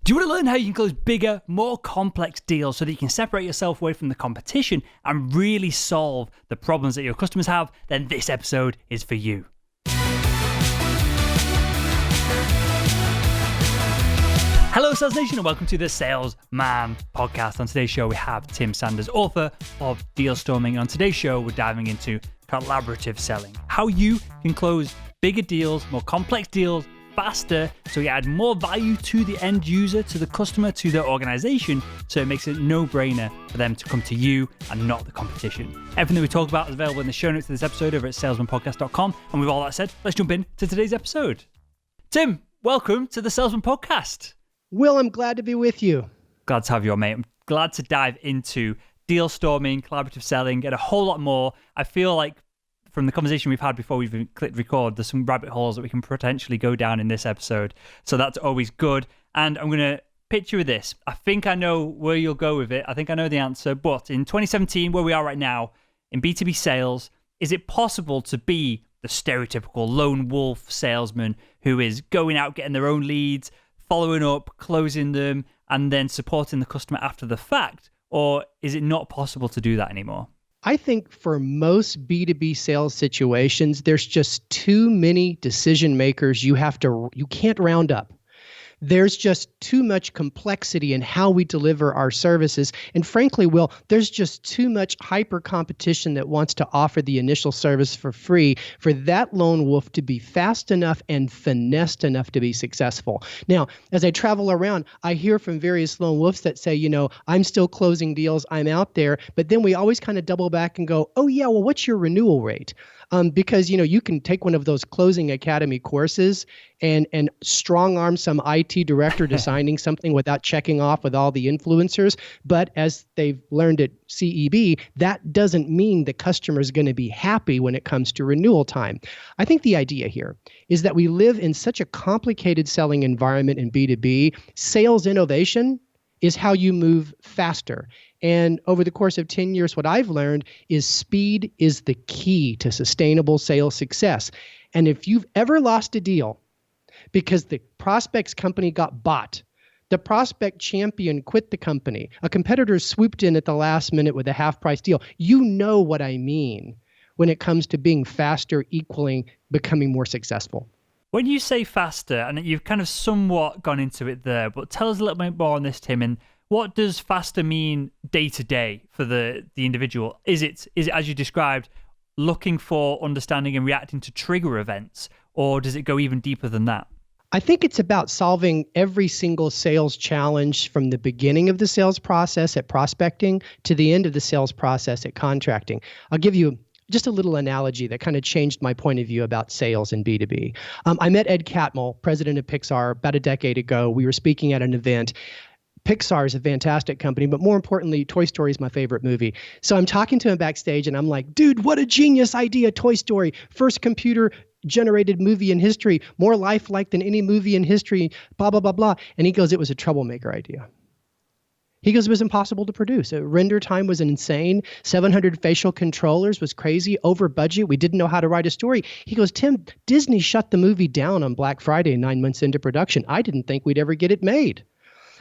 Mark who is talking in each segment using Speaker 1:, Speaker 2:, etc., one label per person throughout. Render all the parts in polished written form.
Speaker 1: Do you want to learn how you can close bigger, more complex deals so that you can separate yourself away from the competition and really solve the problems that your customers have? Then this episode is for you. Hello, Sales Nation, and welcome to the Salesman Podcast. On today's show, we have Tim Sanders, author of Deal Storming. On today's show, we're diving into collaborative selling, how you can close bigger deals, more complex deals, faster, so you add more value to the end user, to the customer, to the organization, so it makes it no-brainer for them to come to you and not the competition. Everything that we talk about is available in the show notes of this episode over at salesmanpodcast.com. And with all that said, let's jump in to today's episode. Tim, welcome to the Salesman Podcast.
Speaker 2: Will, I'm glad to be with you.
Speaker 1: Glad to have you on, mate. I'm glad to dive into deal storming, collaborative selling, and a whole lot more. I feel like from the conversation we've had before we've even clicked record, there's some rabbit holes that we can potentially go down in this episode. So that's always good. And I'm going to pitch you with this. I think I know where you'll go with it. I think I know the answer. But in 2017, where we are right now, in B2B sales, is it possible to be the stereotypical lone wolf salesman who is going out, getting their own leads, following up, closing them, and then supporting the customer after the fact? Or is it not possible to do that anymore?
Speaker 2: I think for most B2B sales situations, there's just too many decision makers you can't round up. There's just too much complexity in how we deliver our services. And frankly, Will, there's just too much hyper competition that wants to offer the initial service for free for that lone wolf to be fast enough and finessed enough to be successful. Now, as I travel around, I hear from various lone wolves that say, I'm still closing deals, I'm out there. But then we always kind of double back and go, oh yeah, well, what's your renewal rate? Because, you can take one of those closing academy courses and strong arm some IT director to signing something without checking off with all the influencers. But as they've learned at CEB, that doesn't mean the customer is going to be happy when it comes to renewal time. I think the idea here is that we live in such a complicated selling environment in B2B. Sales innovation is how you move faster. And over the course of 10 years, what I've learned is speed is the key to sustainable sales success. And if you've ever lost a deal because the prospect's company got bought, the prospect champion quit the company, a competitor swooped in at the last minute with a half-price deal, you know what I mean when it comes to being faster, equaling, becoming more successful.
Speaker 1: When you say faster, and you've kind of somewhat gone into it there, but tell us a little bit more on this, Tim, and what does faster mean day to day for the individual? Is it, as you described, looking for, understanding and reacting to trigger events, or does it go even deeper than that?
Speaker 2: I think it's about solving every single sales challenge from the beginning of the sales process at prospecting to the end of the sales process at contracting. I'll give you just a little analogy that kind of changed my point of view about sales in B2B. I met Ed Catmull, president of Pixar, about a decade ago. We were speaking at an event. Pixar is a fantastic company, but more importantly, Toy Story is my favorite movie. So I'm talking to him backstage and I'm like, dude, what a genius idea, Toy Story. First computer-generated movie in history, more lifelike than any movie in history, blah, blah, blah, blah. And he goes, it was a troublemaker idea. He goes, it was impossible to produce. Render time was insane. 700 facial controllers was crazy, over budget. We didn't know how to write a story. He goes, Tim, Disney shut the movie down on Black Friday 9 months into production. I didn't think we'd ever get it made.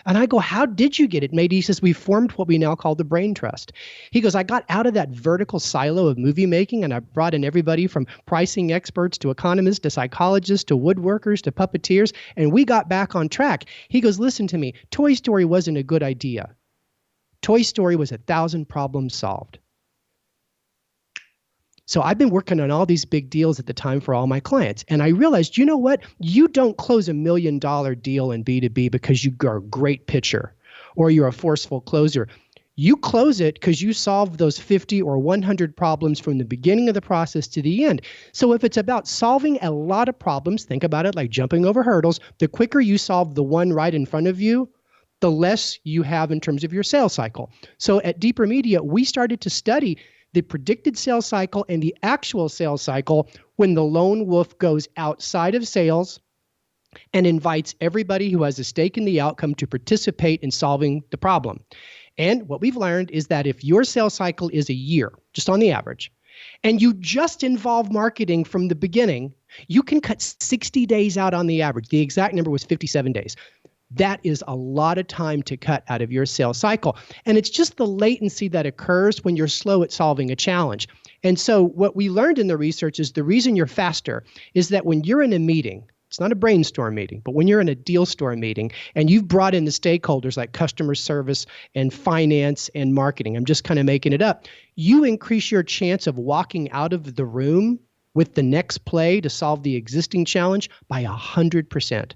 Speaker 2: And I go, how did you get it made? He says, we formed what we now call the brain trust. He goes, I got out of that vertical silo of movie making and I brought in everybody from pricing experts to economists to psychologists to woodworkers to puppeteers, and we got back on track. He goes, listen to me, Toy Story wasn't a good idea. Toy Story was 1,000 problems solved. So I've been working on all these big deals at the time for all my clients. And I realized, you know what? You don't close $1 million deal in B2B because you are a great pitcher or you're a forceful closer. You close it because you solve those 50 or 100 problems from the beginning of the process to the end. So if it's about solving a lot of problems, think about it like jumping over hurdles. The quicker you solve the one right in front of you, the less you have in terms of your sales cycle. So at Deeper Media, we started to study the predicted sales cycle and the actual sales cycle when the lone wolf goes outside of sales and invites everybody who has a stake in the outcome to participate in solving the problem. And what we've learned is that if your sales cycle is a year, just on the average, and you just involve marketing from the beginning, you can cut 60 days out on the average. The exact number was 57 days. that is a lot of time to cut out of your sales cycle. And it's just the latency that occurs when you're slow at solving a challenge. And so what we learned in the research is the reason you're faster is that when you're in a meeting, it's not a brainstorm meeting, but when you're in a deal store meeting and you've brought in the stakeholders like customer service and finance and marketing, I'm just kind of making it up, you increase your chance of walking out of the room with the next play to solve the existing challenge by 100%.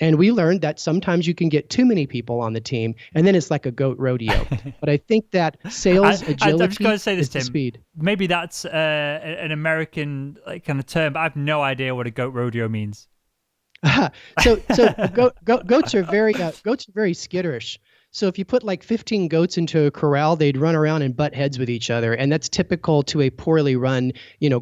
Speaker 2: And we learned that sometimes you can get too many people on the team, and then it's like a goat rodeo. But I think that sales agility
Speaker 1: I'm just going to say this,
Speaker 2: is the
Speaker 1: Tim.
Speaker 2: speed.
Speaker 1: Maybe that's an American kind of term, but I have no idea what a goat rodeo means.
Speaker 2: So goats are very skitterish. So if you put like 15 goats into a corral, they'd run around and butt heads with each other. And that's typical to a poorly run,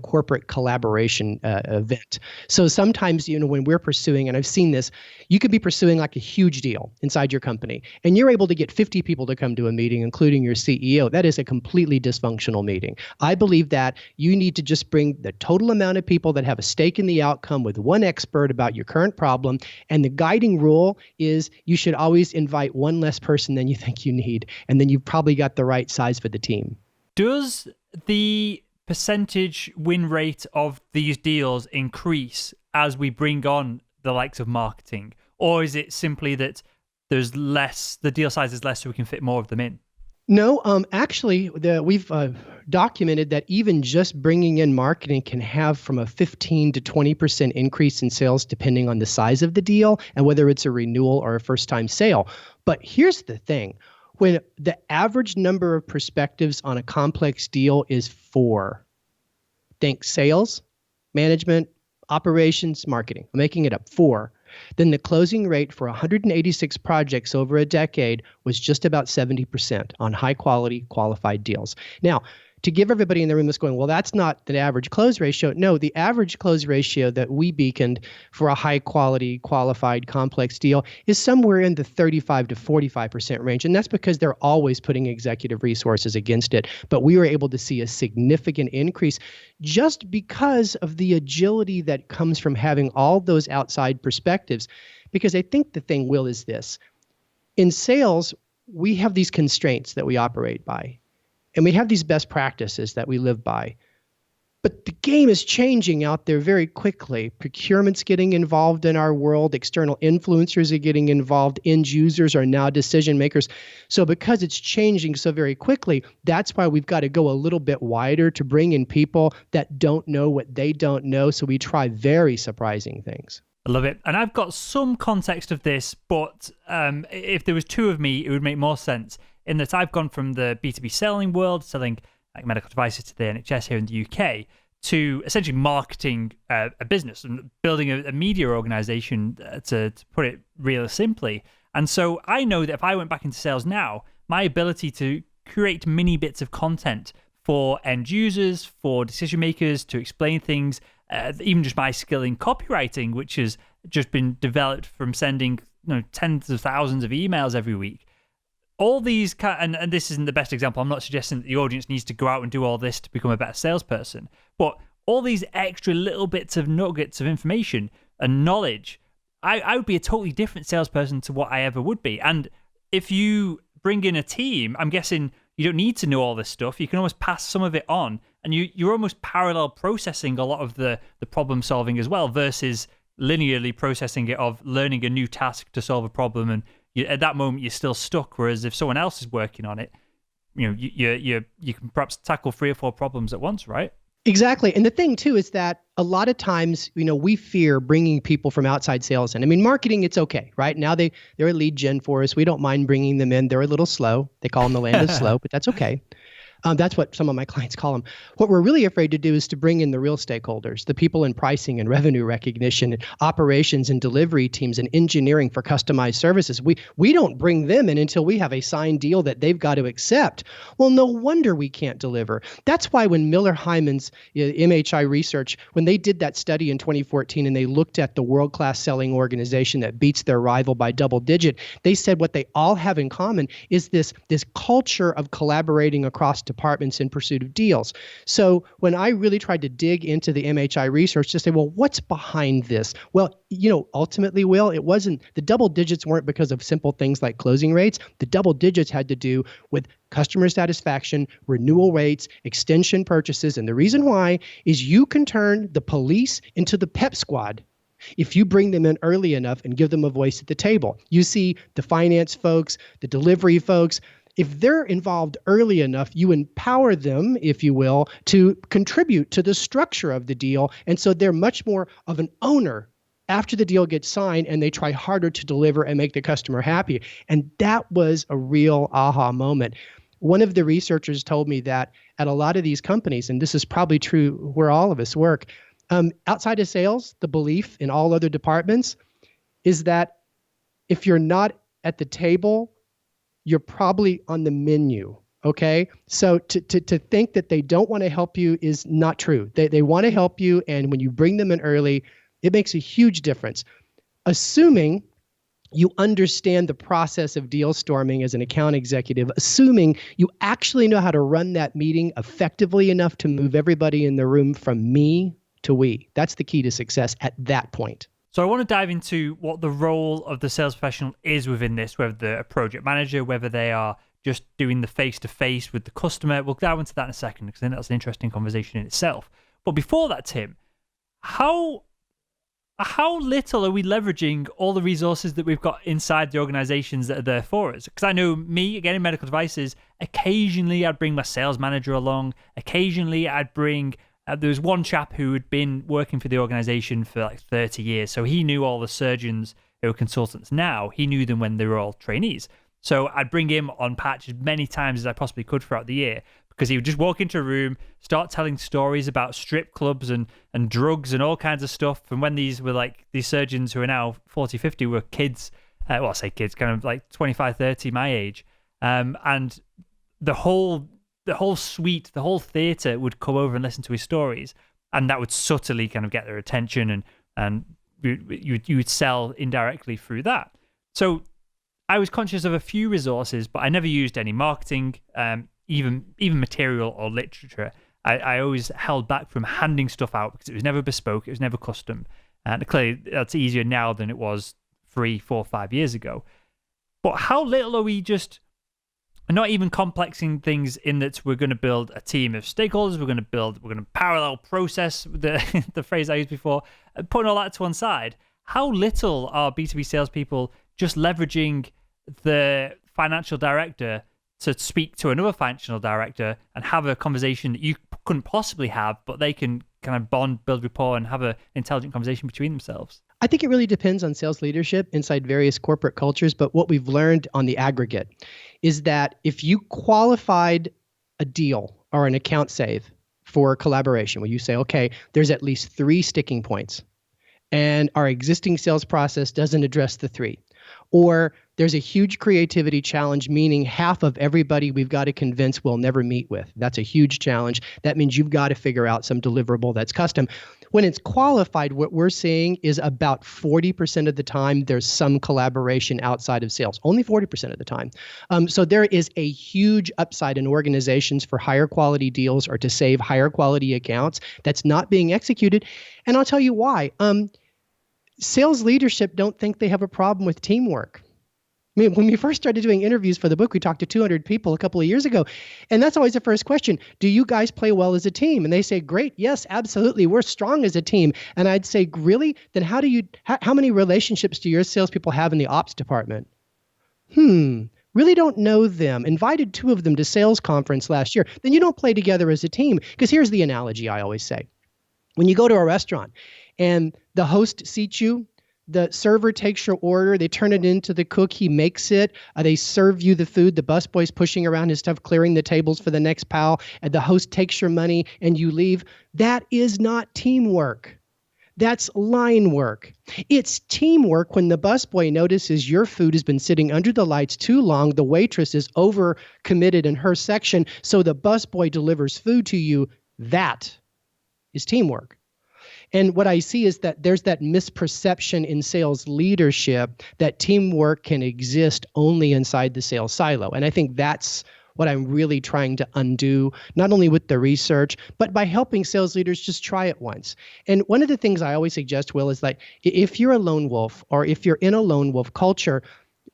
Speaker 2: corporate collaboration event. So sometimes, when we're pursuing, and I've seen this, you could be pursuing like a huge deal inside your company, and you're able to get 50 people to come to a meeting, including your CEO. That is a completely dysfunctional meeting. I believe that you need to just bring the total amount of people that have a stake in the outcome with one expert about your current problem. And the guiding rule is you should always invite one less person than you think you need. And then you've probably got the right size for the team.
Speaker 1: Does the percentage win rate of these deals increase as we bring on the likes of marketing? Or is it simply that there's less, the deal size is less so we can fit more of them in?
Speaker 2: No, actually, we've documented that even just bringing in marketing can have from a 15 to 20% increase in sales depending on the size of the deal and whether it's a renewal or a first-time sale. But here's the thing. When the average number of perspectives on a complex deal is 4, think sales, management, operations, marketing. I'm making it up, 4. Then the closing rate for 186 projects over a decade was just about 70% on high quality qualified deals. Now, to give everybody in the room that's going, well, that's not the average close ratio. No, the average close ratio that we beaconed for a high quality qualified complex deal is somewhere in the 35 to 45% range. And that's because they're always putting executive resources against it. But we were able to see a significant increase just because of the agility that comes from having all those outside perspectives. Because I think the thing, Will, is this. In sales, we have these constraints that we operate by. And we have these best practices that we live by. But the game is changing out there very quickly. Procurement's getting involved in our world. External influencers are getting involved. End users are now decision makers. So because it's changing so very quickly, that's why we've got to go a little bit wider to bring in people that don't know what they don't know. So we try very surprising things.
Speaker 1: I love it. And I've got some context of this, but if there was 2 of me, it would make more sense. In that I've gone from the B2B selling world, selling like medical devices to the NHS here in the UK, to essentially marketing a business and building a media organization, to put it really simply. And so I know that if I went back into sales now, my ability to create mini bits of content for end users, for decision makers, to explain things, even just my skill in copywriting, which has just been developed from sending tens of thousands of emails every week. All these, and this isn't the best example, I'm not suggesting that the audience needs to go out and do all this to become a better salesperson, but all these extra little bits of nuggets of information and knowledge, I would be a totally different salesperson to what I ever would be. And if you bring in a team, I'm guessing you don't need to know all this stuff. You can almost pass some of it on, and you're almost parallel processing a lot of the problem solving as well, versus linearly processing it of learning a new task to solve a problem, and at that moment you're still stuck. Whereas if someone else is working on it, you can perhaps tackle 3 or 4 problems at once, right?
Speaker 2: Exactly. And the thing too is that a lot of times, we fear bringing people from outside sales in. I mean, marketing, it's okay, right? Now they're a lead gen for us. We don't mind bringing them in. They're a little slow. They call them the land of slow, but that's okay. That's what some of my clients call them. What we're really afraid to do is to bring in the real stakeholders, the people in pricing and revenue recognition, and operations and delivery teams and engineering for customized services. We don't bring them in until we have a signed deal that they've got to accept. Well, no wonder we can't deliver. That's why when Miller Hyman's MHI research, when they did that study in 2014 and they looked at the world-class selling organization that beats their rival by double digit, they said what they all have in common is this culture of collaborating across departments in pursuit of deals. So when I really tried to dig into the MHI research to say, well, what's behind this? Well, ultimately, Will, it wasn't, the double digits weren't because of simple things like closing rates. The double digits had to do with customer satisfaction, renewal rates, extension purchases. And the reason why is you can turn the police into the pep squad if you bring them in early enough and give them a voice at the table. You see the finance folks, the delivery folks, if they're involved early enough, you empower them, if you will, to contribute to the structure of the deal. And so they're much more of an owner after the deal gets signed, and they try harder to deliver and make the customer happy. And that was a real aha moment. One of the researchers told me that at a lot of these companies, and this is probably true where all of us work, outside of sales, the belief in all other departments is that if you're not at the table, you're probably on the menu, okay? So to think that they don't want to help you is not true. They want to help you, and when you bring them in early, it makes a huge difference. Assuming you understand the process of deal storming as an account executive, assuming you actually know how to run that meeting effectively enough to move everybody in the room from me to we. That's the key to success at that point.
Speaker 1: So I want to dive into what the role of the sales professional is within this, whether they're a project manager, whether they are just doing the face-to-face with the customer. We'll dive into that in a second because I think that's an interesting conversation in itself. But before that, Tim, how little are we leveraging all the resources that we've got inside the organizations that are there for us? Because I know me, again, in medical devices, occasionally I'd bring my sales manager along. Occasionally I'd bring... there was one chap who had been working for the organization for like 30 years. So he knew all the surgeons who were consultants now. He knew them when they were all trainees. So I'd bring him on patch as many times as I possibly could throughout the year, because he would just walk into a room, start telling stories about strip clubs and drugs and all kinds of stuff. And when these surgeons who are now 40, 50 were kids, I say kids, kind of like 25, 30, my age. And the whole suite, the whole theatre would come over and listen to his stories, and that would subtly kind of get their attention, and you would sell indirectly through that. So I was conscious of a few resources, but I never used any marketing, even material or literature. I always held back from handing stuff out because it was never bespoke, it was never custom. And clearly that's easier now than it was 3, 4, 5 years ago. But how little are we just not even complexing things in that we're going to build a team of stakeholders, we're going to parallel process, the phrase I used before, putting all that to one side. How little are B2B salespeople just leveraging the financial director to speak to another financial director and have a conversation that you couldn't possibly have, but they can kind of bond, build rapport, and have an intelligent conversation between themselves?
Speaker 2: I think it really depends on sales leadership inside various corporate cultures, but what we've learned on the aggregate is that if you qualified a deal or an account save for collaboration, where you say, okay, there's at least 3 sticking points, and our existing sales process doesn't address the 3, or there's a huge creativity challenge, meaning half of everybody we've got to convince we'll never meet with. That's a huge challenge. That means you've got to figure out some deliverable that's custom. When it's qualified, what we're seeing is about 40% of the time there's some collaboration outside of sales, only 40% of the time. So there is a huge upside in organizations for higher quality deals or to save higher quality accounts that's not being executed. And I'll tell you why. Sales leadership don't think they have a problem with teamwork. I mean, when we first started doing interviews for the book, we talked to 200 people a couple of years ago. And that's always the first question. Do you guys play well as a team? And they say, great. Yes, absolutely. We're strong as a team. And I'd say, really? Then how many relationships do your salespeople have in the ops department? Really don't know them. Invited 2 of them to sales conference last year. Then you don't play together as a team. Because here's the analogy I always say. When you go to a restaurant and the host seats you, the server takes your order, they turn it into the cook, he makes it, they serve you the food, the busboy's pushing around his stuff, clearing the tables for the next pal, and the host takes your money and you leave. That is not teamwork. That's line work. It's teamwork when the busboy notices your food has been sitting under the lights too long, the waitress is overcommitted in her section, so the busboy delivers food to you. That is teamwork. And what I see is that there's that misperception in sales leadership that teamwork can exist only inside the sales silo. And I think that's what I'm really trying to undo, not only with the research, but by helping sales leaders just try it once. And one of the things I always suggest, Will, is like if you're a lone wolf or if you're in a lone wolf culture,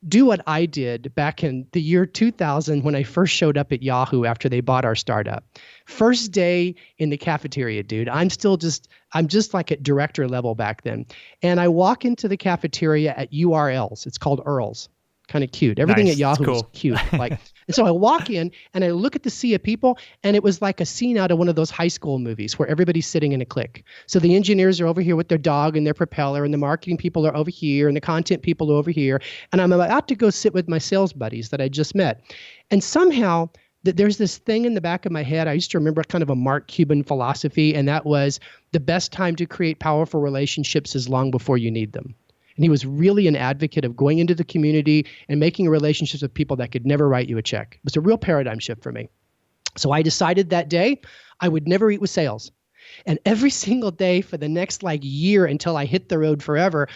Speaker 2: do what I did back in the year 2000 when I first showed up at Yahoo after they bought our startup. First day in the cafeteria, dude. I'm just like at director level back then. And I walk into the cafeteria at URLs. It's called URLs. Kind of cute. Everything at Yahoo is cute. And so I walk in and I look at the sea of people, and it was like a scene out of one of those high school movies where everybody's sitting in a clique. So the engineers are over here with their dog and their propeller, and the marketing people are over here, and the content people are over here. And I'm about to go sit with my sales buddies that I just met. And somehow there's this thing in the back of my head. I used to remember kind of a Mark Cuban philosophy, and that was the best time to create powerful relationships is long before you need them. And he was really an advocate of going into the community and making relationships with people that could never write you a check. It was a real paradigm shift for me. So I decided that day I would never eat with sales. And every single day for the next year until I hit the road forever,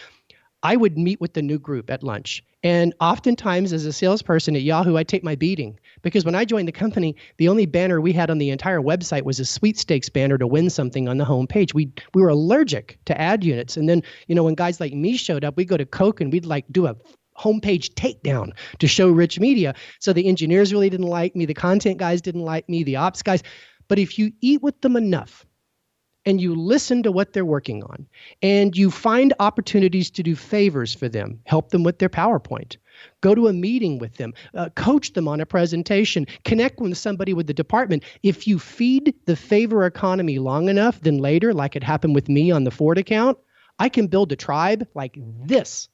Speaker 2: I would meet with the new group at lunch. And oftentimes as a salesperson at Yahoo, I take my beating because when I joined the company, the only banner we had on the entire website was a sweepstakes banner to win something on the homepage. We were allergic to ad units. And then, when guys like me showed up, we'd go to Coke and we'd do a homepage takedown to show rich media. So the engineers really didn't like me. The content guys didn't like me, the ops guys. But if you eat with them enough, and you listen to what they're working on, and you find opportunities to do favors for them, help them with their PowerPoint, go to a meeting with them, coach them on a presentation, connect with somebody with the department. If you feed the favor economy long enough, then later, like it happened with me on the Ford account, I can build a tribe like this.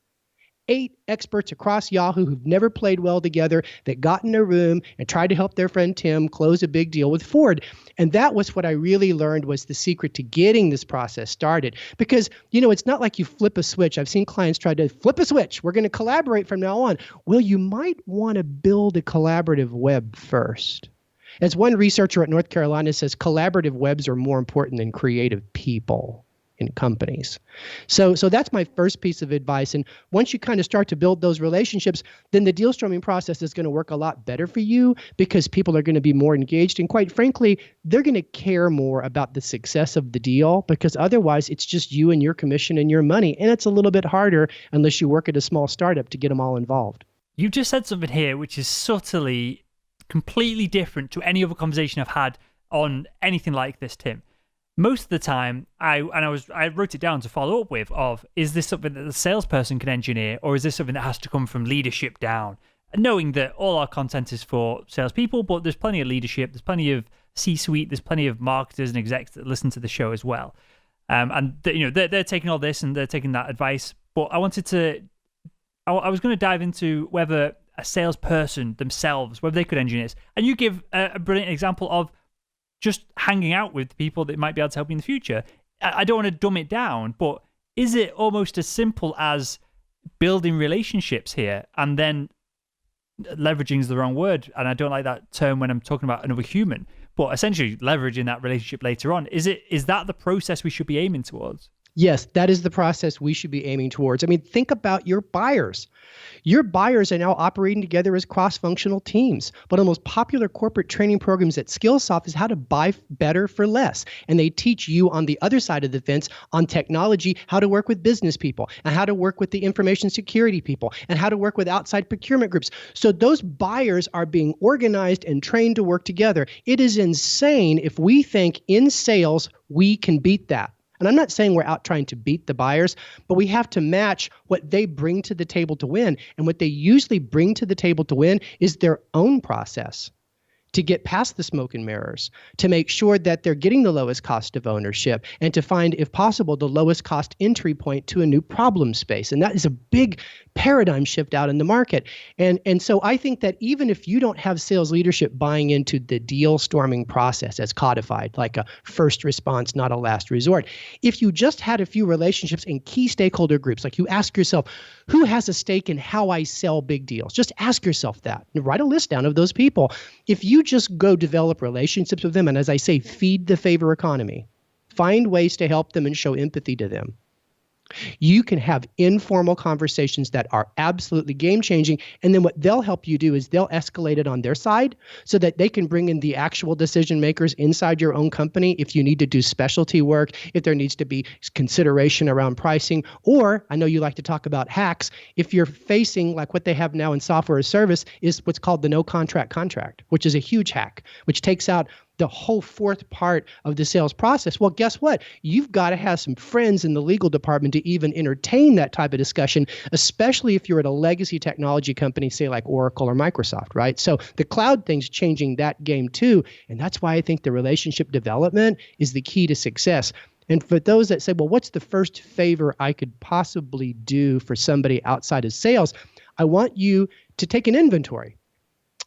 Speaker 2: 8 experts across Yahoo who've never played well together that got in a room and tried to help their friend Tim close a big deal with Ford. And that was what I really learned was the secret to getting this process started. Because, it's not like you flip a switch. I've seen clients try to flip a switch. We're going to collaborate from now on. Well, you might want to build a collaborative web first. As one researcher at North Carolina says, collaborative webs are more important than creative people in companies. So that's my first piece of advice. And once you kind of start to build those relationships, then the deal storming process is going to work a lot better for you because people are going to be more engaged. And quite frankly, they're going to care more about the success of the deal because otherwise it's just you and your commission and your money. And it's a little bit harder unless you work at a small startup to get them all involved.
Speaker 1: You've just said something here which is subtly completely different to any other conversation I've had on anything like this, Tim. Most of the time, I wrote it down to follow up with is this something that the salesperson can engineer, or is this something that has to come from leadership down? And knowing that all our content is for salespeople, but there's plenty of leadership, there's plenty of C-suite, there's plenty of marketers and execs that listen to the show as well. They're taking all this and they're taking that advice. But I was going to dive into whether a salesperson themselves, whether they could engineer this. And you give a brilliant example of just hanging out with people that might be able to help you in the future. I don't want to dumb it down, but is it almost as simple as building relationships here and then leveraging is the wrong word, and I don't like that term when I'm talking about another human, but essentially leveraging that relationship later on? Is that the process we should be aiming towards?
Speaker 2: Yes, that is the process we should be aiming towards. I mean, think about your buyers. Your buyers are now operating together as cross-functional teams. One of the most popular corporate training programs at Skillsoft is how to buy better for less. And they teach you on the other side of the fence on technology, how to work with business people and how to work with the information security people and how to work with outside procurement groups. So those buyers are being organized and trained to work together. It is insane if we think in sales we can beat that. And I'm not saying we're out trying to beat the buyers, but we have to match what they bring to the table to win. And what they usually bring to the table to win is their own process to get past the smoke and mirrors, to make sure that they're getting the lowest cost of ownership, and to find, if possible, the lowest cost entry point to a new problem space. And that is a big paradigm shift out in the market. And so I think that even if you don't have sales leadership buying into the deal storming process as codified, like a first response, not a last resort, if you just had a few relationships in key stakeholder groups, like you ask yourself, who has a stake in how I sell big deals? Just ask yourself that and write a list down of those people. If you just go develop relationships with them, and as I say, feed the favor economy, find ways to help them and show empathy to them, You can have informal conversations that are absolutely game changing. And then what they'll help you do is they'll escalate it on their side so that they can bring in the actual decision makers inside your own company if you need to do specialty work, if there needs to be consideration around pricing, or I know you like to talk about hacks. If you're facing like what they have now in software as service is what's called the no contract, which is a huge hack, which takes out the whole fourth part of the sales process. Well, guess what? You've got to have some friends in the legal department to even entertain that type of discussion, especially if you're at a legacy technology company, say like Oracle or Microsoft, right? So the cloud thing's changing that game too. And that's why I think the relationship development is the key to success. And for those that say, well, what's the first favor I could possibly do for somebody outside of sales? I want you to take an inventory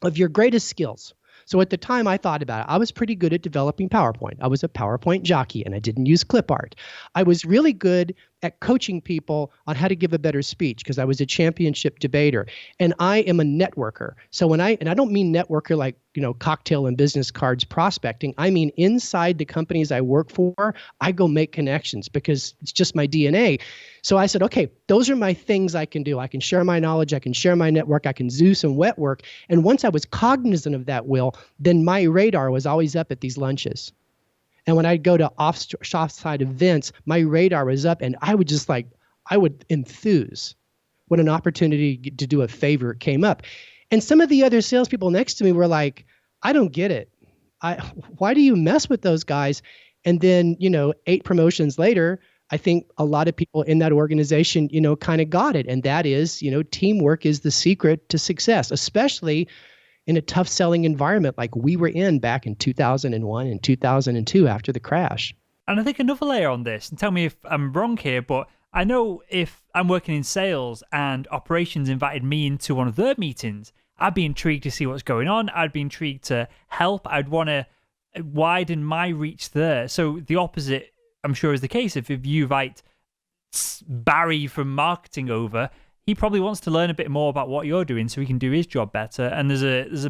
Speaker 2: of your greatest skills. So at the time I thought about it, I was pretty good at developing PowerPoint. I was a PowerPoint jockey and I didn't use clip art. I was really good at coaching people on how to give a better speech because I was a championship debater. And I am a networker. So I don't mean networker like, cocktail and business cards prospecting. I mean, inside the companies I work for, I go make connections because it's just my DNA. So I said, okay, those are my things I can do. I can share my knowledge. I can share my network. I can do some wet work. And once I was cognizant of that, Will, then my radar was always up at these lunches. And when I'd go to offsite events, my radar was up and I would just I would enthuse when an opportunity to do a favor came up. And some of the other salespeople next to me were like, I don't get it. Why do you mess with those guys? And then, 8 promotions later, I think a lot of people in that organization, kind of got it. And that is, teamwork is the secret to success, especially in a tough selling environment like we were in back in 2001 and 2002 after the crash.
Speaker 1: And I think another layer on this, and tell me if I'm wrong here, but I know if I'm working in sales and operations invited me into one of their meetings, I'd be intrigued to see what's going on. I'd be intrigued to help. I'd want to widen my reach there. So the opposite, I'm sure, is the case. If you invite Barry from marketing over, he probably wants to learn a bit more about what you're doing so he can do his job better. And there's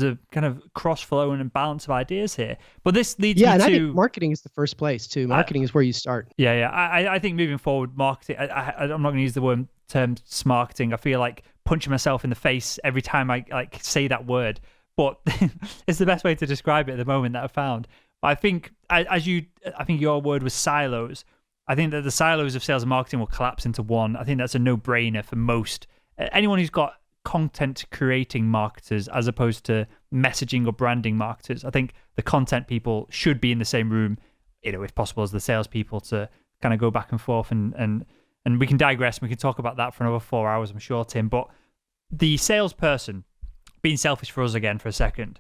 Speaker 1: a kind of cross flow and balance of ideas here. But this leads me to...
Speaker 2: Yeah, and I think marketing is the first place too. Marketing is where you start.
Speaker 1: Yeah. I think moving forward, marketing, I'm not going to use the term smarketing. I feel like punching myself in the face every time I say that word. But it's the best way to describe it at the moment that I found. But I think, I think your word was silos. I think that the silos of sales and marketing will collapse into one. I think that's a no-brainer for most. Anyone who's got content creating marketers as opposed to messaging or branding marketers. I think the content people should be in the same room, if possible, as the salespeople to kind of go back and forth and we can digress and we can talk about that for another 4 hours, I'm sure, Tim. But the salesperson, being selfish for us again for a second,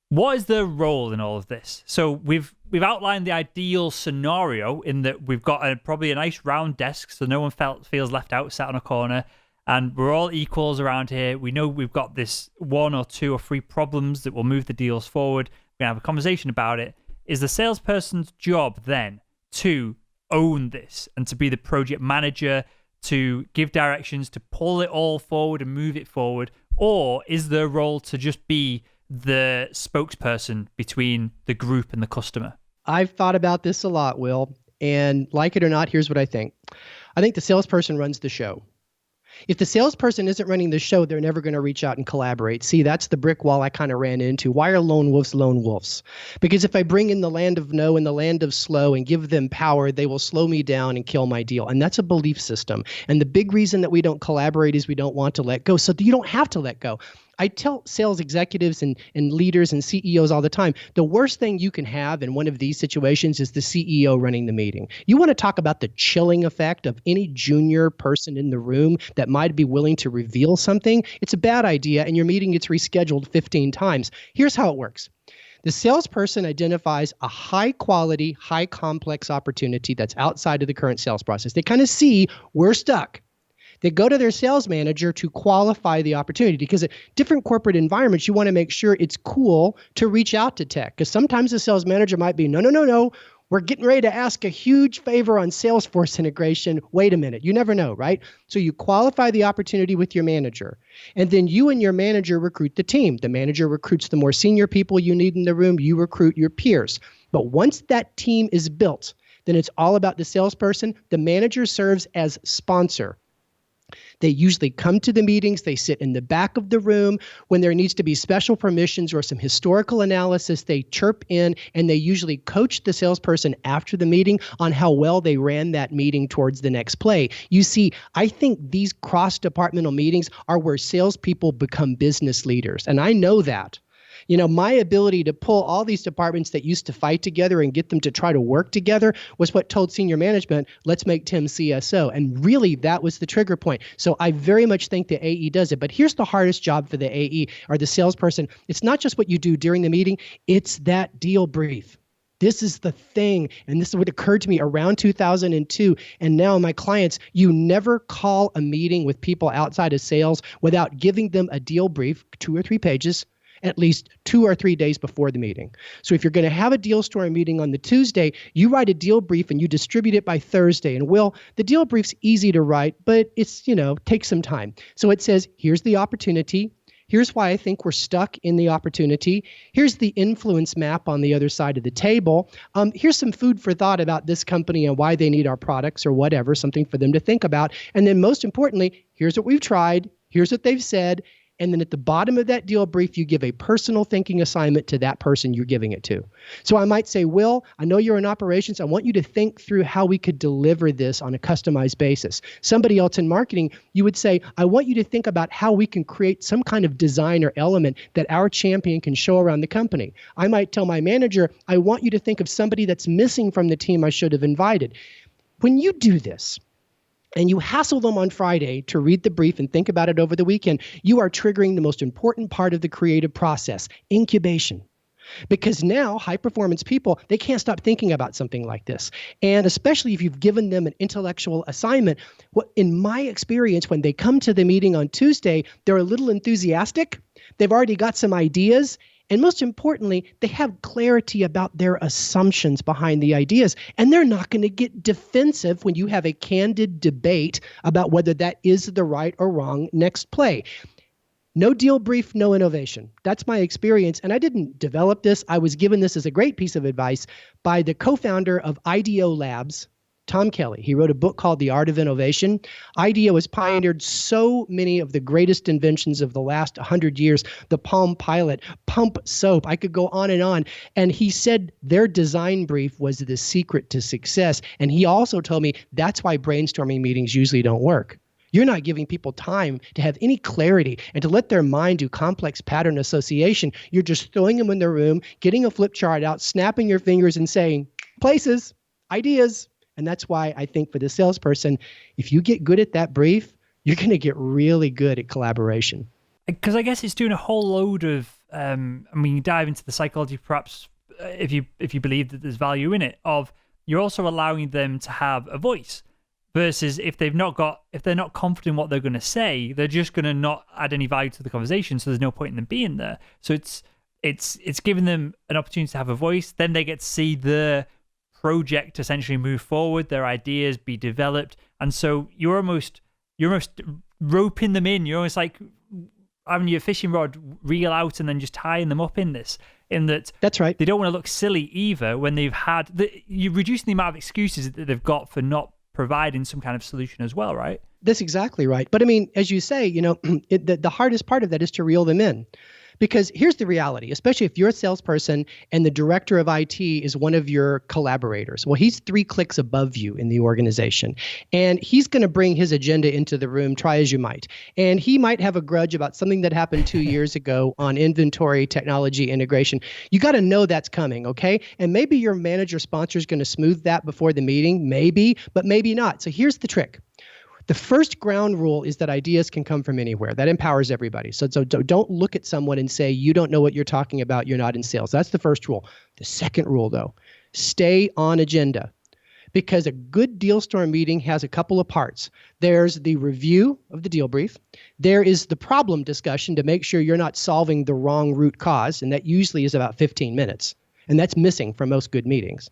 Speaker 1: what is their role in all of this? So we've outlined the ideal scenario in that we've got probably a nice round desk so no one feels left out, sat on a corner, and we're all equals around here. We know we've got this 1 or 2 or 3 problems that will move the deals forward. We're going to have a conversation about it. Is the salesperson's job then to own this and to be the project manager, to give directions, to pull it all forward and move it forward? Or is their role to just be the spokesperson between the group and the customer?
Speaker 2: I've thought about this a lot, Will, and like it or not, here's what I think. I think the salesperson runs the show. If the salesperson isn't running the show, they're never going to reach out and collaborate. See, that's the brick wall I kind of ran into. Why are lone wolves? Because if I bring in the land of no and the land of slow and give them power, they will slow me down and kill my deal. And that's a belief system. And the big reason that we don't collaborate is we don't want to let go. So you don't have to let go. I tell sales executives and leaders and CEOs all the time, the worst thing you can have in one of these situations is the CEO running the meeting. You want to talk about the chilling effect of any junior person in the room that might be willing to reveal something? It's a bad idea, and your meeting gets rescheduled 15 times. Here's how it works. The salesperson identifies a high quality, high complex opportunity that's outside of the current sales process. They kind of see we're stuck. They go to their sales manager to qualify the opportunity because at different corporate environments, you want to make sure it's cool to reach out to tech. Because sometimes the sales manager might be, no. We're getting ready to ask a huge favor on Salesforce integration. Wait a minute. You never know, right? So you qualify the opportunity with your manager. And then you and your manager recruit the team. The manager recruits the more senior people you need in the room. You recruit your peers. But once that team is built, then it's all about the salesperson. The manager serves as sponsor. They usually come to the meetings. They sit in the back of the room. When there needs to be special permissions or some historical analysis, they chirp in, and they usually coach the salesperson after the meeting on how well they ran that meeting towards the next play. You see, I think these cross-departmental meetings are where salespeople become business leaders, and I know that. My ability to pull all these departments that used to fight together and get them to try to work together was what told senior management, let's make Tim CSO. And really, that was the trigger point. So I very much think the AE does it. But here's the hardest job for the AE or the salesperson. It's not just what you do during the meeting. It's that deal brief. This is the thing. And this is what occurred to me around 2002. And now my clients, you never call a meeting with people outside of sales without giving them a deal brief, 2 or 3 pages, at least 2 or 3 days before the meeting. So if you're going to have a deal story meeting on the Tuesday, you write a deal brief and you distribute it by Thursday. And the deal brief's easy to write, but it's, takes some time. So it says, here's the opportunity. Here's why I think we're stuck in the opportunity. Here's the influence map on the other side of the table. Here's some food for thought about this company and why they need our products or whatever, something for them to think about. And then most importantly, here's what we've tried. Here's what they've said. And then at the bottom of that deal brief, you give a personal thinking assignment to that person you're giving it to. So I might say, Will, I know you're in operations. I want you to think through how we could deliver this on a customized basis. Somebody else in marketing, you would say, I want you to think about how we can create some kind of design or element that our champion can show around the company. I might tell my manager, I want you to think of somebody that's missing from the team I should have invited. When you do this, and you hassle them on Friday to read the brief and think about it over the weekend, you are triggering the most important part of the creative process, incubation. Because now high-performance people, they can't stop thinking about something like this. And especially if you've given them an intellectual assignment, in my experience, when they come to the meeting on Tuesday, they're a little enthusiastic. They've already got some ideas. And most importantly, they have clarity about their assumptions behind the ideas. And they're not going to get defensive when you have a candid debate about whether that is the right or wrong next play. No deal brief, no innovation. That's my experience. And I didn't develop this. I was given this as a great piece of advice by the co-founder of IDEO Labs, Tom Kelly. He wrote a book called The Art of Innovation. IDEO has pioneered so many of the greatest inventions of the last 100 years, the Palm Pilot, pump soap. I could go on. And he said their design brief was the secret to success. And he also told me that's why brainstorming meetings usually don't work. You're not giving people time to have any clarity and to let their mind do complex pattern association. You're just throwing them in the room, getting a flip chart out, snapping your fingers and saying, places, ideas. And that's why I think for the salesperson, if you get good at that brief, you're going to get really good at collaboration.
Speaker 1: Because I guess it's doing a whole load of, you dive into the psychology, perhaps if you believe that there's value in it, of you're also allowing them to have a voice. Versus if they're not confident in what they're going to say, they're just going to not add any value to the conversation. So there's no point in them being there. So it's giving them an opportunity to have a voice. Then they get to see the project essentially move forward, their ideas be developed, and so you're almost roping them in. You're almost like having your fishing rod reel out and then just tying them up in this. In that,
Speaker 2: that's right.
Speaker 1: They don't want to look silly either when they've had you're reducing the amount of excuses that they've got for not providing some kind of solution as well, right?
Speaker 2: That's exactly right. But as you say, the hardest part of that is to reel them in. Because here's the reality, especially if you're a salesperson and the director of IT is one of your collaborators. Well, he's 3 clicks above you in the organization. And he's going to bring his agenda into the room, try as you might. And he might have a grudge about something that happened 2 years ago on inventory technology integration. You got to know that's coming, okay? And maybe your manager sponsor is going to smooth that before the meeting, maybe, but maybe not. So here's the trick. The first ground rule is that ideas can come from anywhere. That empowers everybody. So don't look at someone and say, you don't know what you're talking about. You're not in sales. That's the first rule. The second rule, though, stay on agenda. Because a good deal storm meeting has a couple of parts. There's the review of the deal brief. There is the problem discussion to make sure you're not solving the wrong root cause. And that usually is about 15 minutes. And that's missing from most good meetings.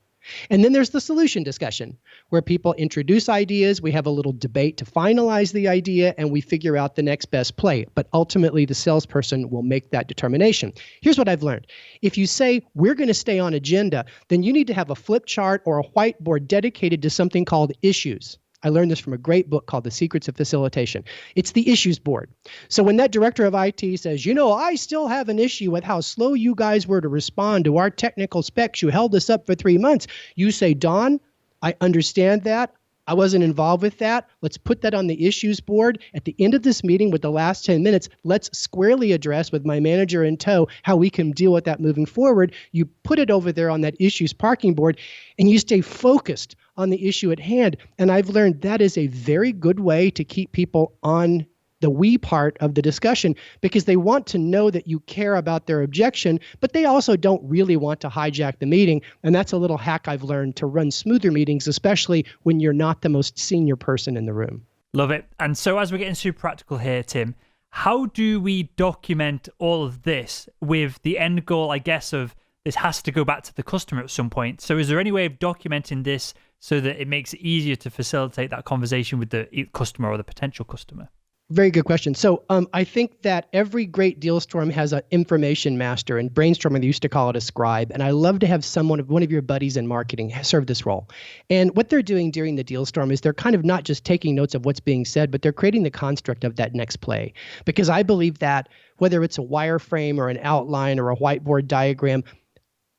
Speaker 2: And then there's the solution discussion where people introduce ideas. We have a little debate to finalize the idea and we figure out the next best play. But ultimately, the salesperson will make that determination. Here's what I've learned. If you say we're going to stay on agenda, then you need to have a flip chart or a whiteboard dedicated to something called issues. I learned this from a great book called The Secrets of Facilitation. It's the issues board. So when that director of IT says, I still have an issue with how slow you guys were to respond to our technical specs. You held us up for 3 months. You say, Don, I understand that. I wasn't involved with that. Let's put that on the issues board. At the end of this meeting with the last 10 minutes, let's squarely address with my manager in tow how we can deal with that moving forward. You put it over there on that issues parking board and you stay focused on the issue at hand. And I've learned that is a very good way to keep people on the we part of the discussion because they want to know that you care about their objection, but they also don't really want to hijack the meeting. And that's a little hack I've learned to run smoother meetings, especially when you're not the most senior person in the room.
Speaker 1: Love it. And so as we're getting super practical here, Tim, how do we document all of this with the end goal, I guess, of this has to go back to the customer at some point? So is there any way of documenting this so that it makes it easier to facilitate that conversation with the customer or the potential customer?
Speaker 2: Very good question. So I think that every great deal storm has an information master, and brainstorming, they used to call it a scribe. And I love to have one of your buddies in marketing serve this role. And what they're doing during the deal storm is they're kind of not just taking notes of what's being said, but they're creating the construct of that next play. Because I believe that whether it's a wireframe or an outline or a whiteboard diagram,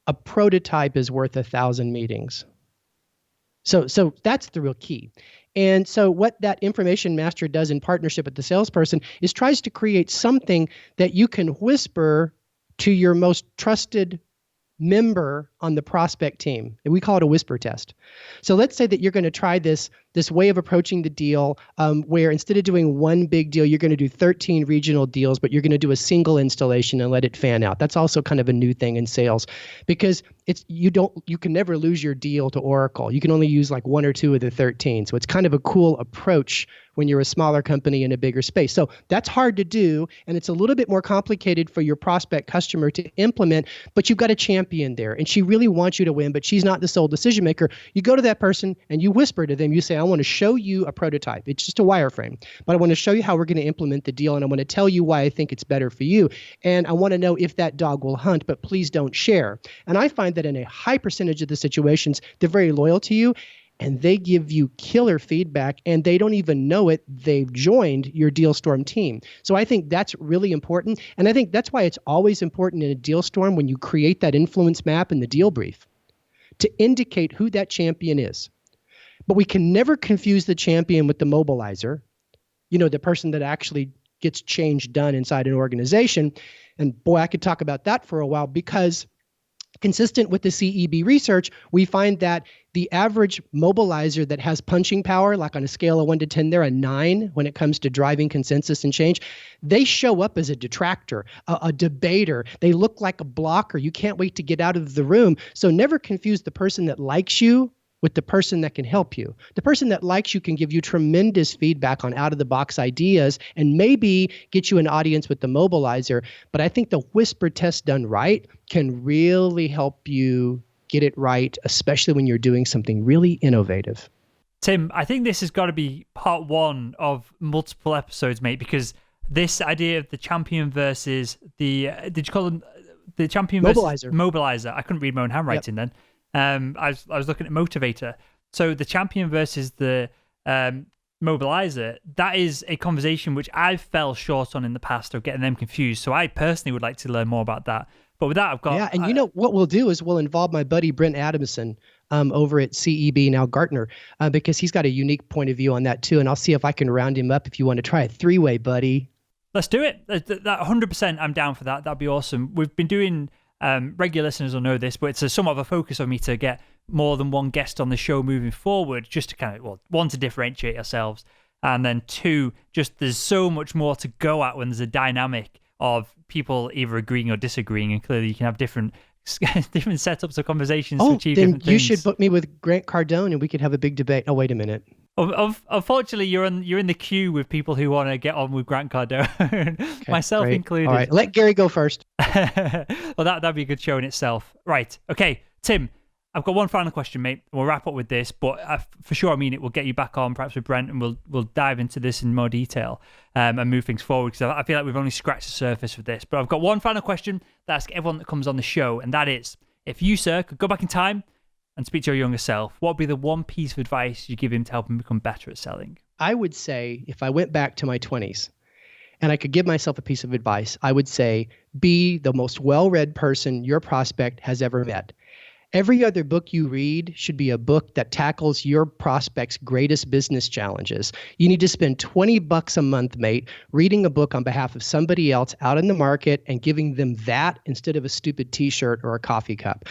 Speaker 2: a prototype is worth 1,000 meetings. So that's the real key. And so what that information master does in partnership with the salesperson is tries to create something that you can whisper to your most trusted member on the prospect team. And we call it a whisper test. So let's say that you're going to try this way of approaching the deal where instead of doing one big deal, you're going to do 13 regional deals, but you're going to do a single installation and let it fan out. That's also kind of a new thing in sales because you can never lose your deal to Oracle. You can only use like one or two of the 13. So it's kind of a cool approach when you're a smaller company in a bigger space. So that's hard to do, and it's a little bit more complicated for your prospect customer to implement, but you've got a champion there, and she really wants you to win, but she's not the sole decision maker. You go to that person and you whisper to them, you say, I want to show you a prototype. It's just a wireframe, but I want to show you how we're going to implement the deal, and I want to tell you why I think it's better for you, and I want to know if that dog will hunt, but please don't share. And I find that in a high percentage of the situations, they're very loyal to you, and they give you killer feedback, and they don't even know it. They've joined your deal storm team. So I think that's really important. And I think that's why it's always important in a deal storm when you create that influence map in the deal brief to indicate who that champion is. But we can never confuse the champion with the mobilizer, the person that actually gets change done inside an organization. And boy, I could talk about that for a while because consistent with the CEB research, we find that the average mobilizer that has punching power, like on a scale of 1 to 10, they're a 9 when it comes to driving consensus and change. They show up as a detractor, a debater. They look like a blocker. You can't wait to get out of the room. So never confuse the person that likes you with the person that can help you. The person that likes you can give you tremendous feedback on out-of-the-box ideas and maybe get you an audience with the mobilizer. But I think the whisper test done right can really help you get it right, especially when you're doing something really innovative.
Speaker 1: Tim, I think this has got to be part one of multiple episodes, mate, because this idea of the champion versus did you call them the champion
Speaker 2: mobilizer?
Speaker 1: Versus mobilizer. I couldn't read my own handwriting then. I was looking at motivator. So the champion versus the mobilizer, that is a conversation which I fell short on in the past of getting them confused. So I personally would like to learn more about that. But with that, I've got...
Speaker 2: Yeah, and what we'll do is we'll involve my buddy Brent Adamson over at CEB, now Gartner, because he's got a unique point of view on that too. And I'll see if I can round him up if you want to try a 3-way, buddy.
Speaker 1: Let's do it. That 100%, I'm down for that. That'd be awesome. We've been doing... regular listeners will know this, but it's somewhat of a focus of me to get more than one guest on the show moving forward, just to kind of, one, to differentiate ourselves, and then two, just there's so much more to go at when there's a dynamic of people either agreeing or disagreeing, and clearly you can have different setups of conversations to achieve different things.
Speaker 2: You should book me with Grant Cardone and we could have a big debate. Oh, wait a minute.
Speaker 1: Unfortunately, you're in the queue with people who want to get on with Grant Cardone, okay, myself
Speaker 2: great.
Speaker 1: included.
Speaker 2: All right, let Gary go first.
Speaker 1: Well, that'd be a good show in itself. Right. Okay, Tim, I've got one final question, mate. We'll wrap up with this, but for sure, I mean, it will get you back on, perhaps with Brent, and we'll dive into this in more detail and move things forward, because I feel like we've only scratched the surface with this. But I've got one final question that I ask everyone that comes on the show, and that is, if you, sir, could go back in time and speak to your younger self, what would be the one piece of advice you give him to help him become better at selling?
Speaker 2: I would say, if I went back to my 20s and I could give myself a piece of advice, I would say, be the most well-read person your prospect has ever met. Every other book you read should be a book that tackles your prospect's greatest business challenges. You need to spend $20 a month, mate, reading a book on behalf of somebody else out in the market and giving them that instead of a stupid t-shirt or a coffee cup.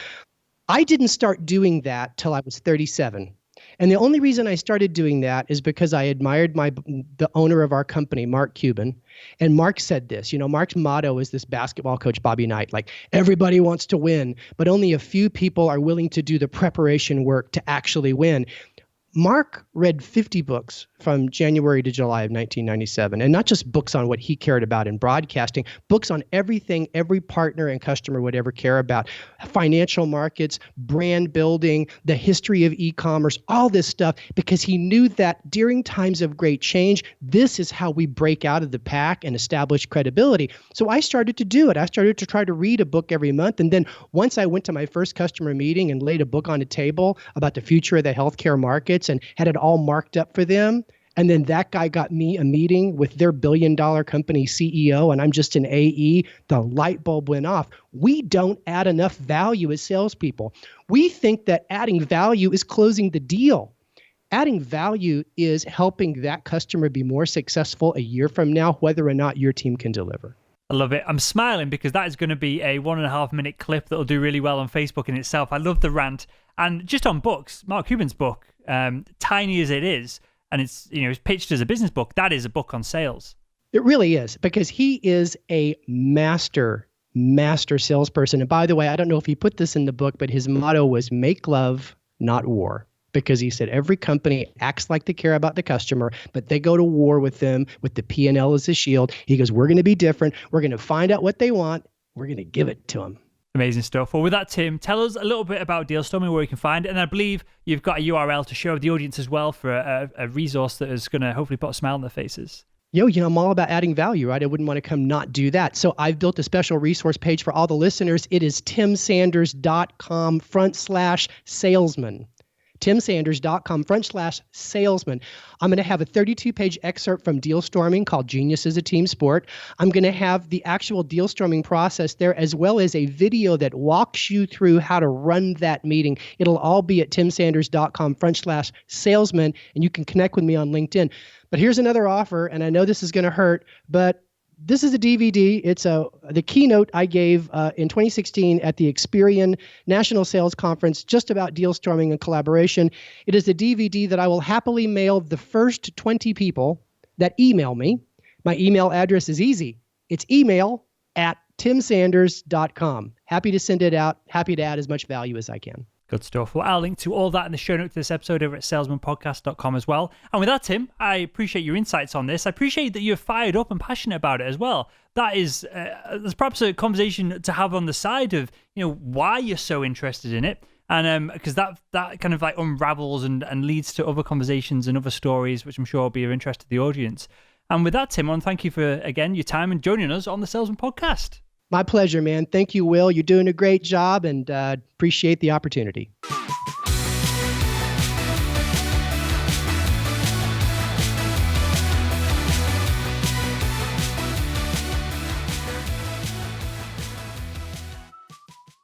Speaker 2: I didn't start doing that till I was 37. And the only reason I started doing that is because I admired the owner of our company, Mark Cuban. And Mark said this, Mark's motto is this basketball coach, Bobby Knight, like, everybody wants to win, but only a few people are willing to do the preparation work to actually win. Mark read 50 books from January to July of 1997, and not just books on what he cared about in broadcasting, books on everything every partner and customer would ever care about: financial markets, brand building, the history of e-commerce, all this stuff, because he knew that during times of great change, this is how we break out of the pack and establish credibility. So I started to do it. I started to try to read a book every month. And then once I went to my first customer meeting and laid a book on a table about the future of the healthcare markets and had it all marked up for them, and then that guy got me a meeting with their billion-dollar company CEO, and I'm just an AE, the light bulb went off. We don't add enough value as salespeople. We think that adding value is closing the deal. Adding value is helping that customer be more successful a year from now, whether or not your team can deliver.
Speaker 1: I love it. I'm smiling because that is going to be a 1.5-minute clip that will do really well on Facebook in itself. I love the rant. And just on books, Mark Cuban's book, tiny as it is, and it's pitched as a business book, that is a book on sales.
Speaker 2: It really is, because he is a master salesperson. And by the way, I don't know if he put this in the book, but his motto was make love, not war. Because he said every company acts like they care about the customer, but they go to war with them with the P&L as a shield. He goes, we're going to be different. We're going to find out what they want. We're going to give it to them.
Speaker 1: Amazing stuff. Well, with that, Tim, tell us a little bit about Dealstorming, where you can find it. And I believe you've got a URL to show the audience as well for a resource that is going to hopefully put a smile on their faces.
Speaker 2: I'm all about adding value, right? I wouldn't want to come not do that. So I've built a special resource page for all the listeners. It is timsanders.com/salesman. timsanders.com/salesman. I'm going to have a 32-page excerpt from Dealstorming called Genius is a Team Sport. I'm going to have the actual Dealstorming process there, as well as a video that walks you through how to run that meeting. It'll all be at timsanders.com/salesman, and you can connect with me on LinkedIn. But here's another offer, and I know this is going to hurt, but this is a DVD. It's the keynote I gave in 2016 at the Experian National Sales Conference, just about Dealstorming and collaboration. It is a DVD that I will happily mail the first 20 people that email me. My email address is easy. It's email@timsanders.com. Happy to send it out. Happy to add as much value as I can.
Speaker 1: Good stuff. Well, I'll link to all that in the show notes to this episode over at salesmanpodcast.com as well. And with that, Tim, I appreciate your insights on this. I appreciate that you're fired up and passionate about it as well. That is, there's perhaps a conversation to have on the side of, why you're so interested in it. And because that kind of like unravels and leads to other conversations and other stories, which I'm sure will be of interest to the audience. And with that, Tim, I want to thank you for, again, your time and joining us on the Salesman Podcast.
Speaker 2: My pleasure, man. Thank you, Will. You're doing a great job, and appreciate the opportunity.